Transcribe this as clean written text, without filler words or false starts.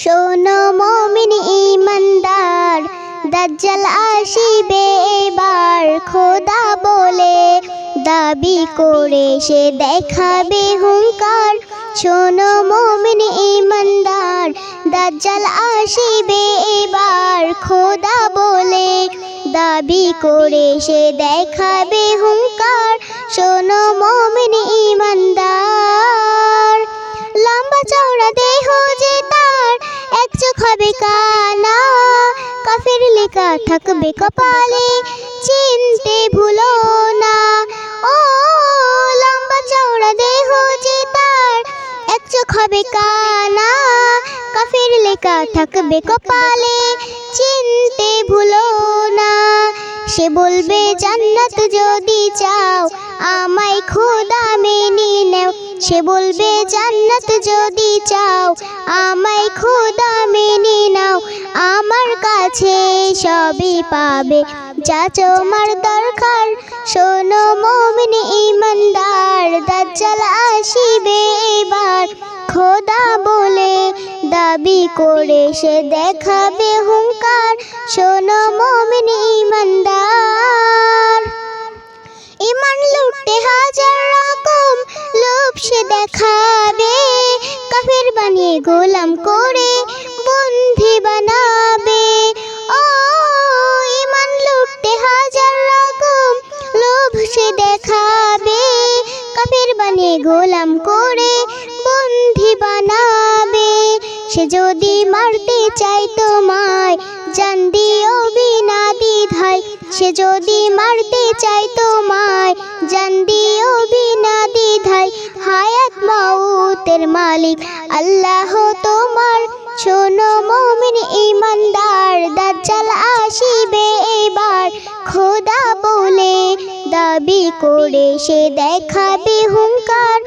শোনো মুমিন ঈমানদার, দাজ্জাল আসিবে এবার। খোদা বলে দাবি করে সে দেখাবে হুঙ্কার। শোনো মুমিন ঈমানদার, দাজ্জাল আসিবে এবার। খোদা বলে দাবি করে সে দেখাবে হুঙ্কার। শোনো মুমিন ঈমানদার, লম্বা চওড়া দেহ যে তার, এক চোখ হবে কানা। কাফের লেখা থাকবে কপালে, চিনতে ভুলো না। ও লম্বা চওড়া দেহ যে তার, এক চোখ হবে কানা। কাফের লেখা থাকবে কপালে, চিনতে ভুলো না। সে বলবে জান্নাত যদি চাও, আমায় খোদা মেনে নেও। সে বলবে জান্নাত যদি চাও, আমায় খোদা মেনে নাও। আমার কাছে সবই পাবে যা তোমার দরকার। শোনো মুমিন ঈমানদার, দাজ্জাল আসিবে এবার। খোদা বলে দাবি করে সে দেখাবে হুঙ্কার। শোনো মুমিন ঈমানদার, ঈমান লুটতে হাজার রকম লোভ সে দেখাবে। কাফের বানিয়ে গোলাম করে বন্দী বানাবে। ও ঈমান লুটতে হাজার রকম লোভ সে দেখাবে। কাফের বানিয়ে গোলাম করে বন্দী বানাবে। সে যদি মারতে চায় তোমায়, জান দিও বিনা দ্বিধায়। সে যদি মারতে চায় তোমায়, জান দিও বিনা দ্বিধায়। হায়াত মাউতের মালিক আল্লাহ তোমার। শোনো মুমিন ঈমানদার, দাজ্জাল আসিবে এবার। খোদা বলে দাবি করে সে দেখাবে হুঙ্কার।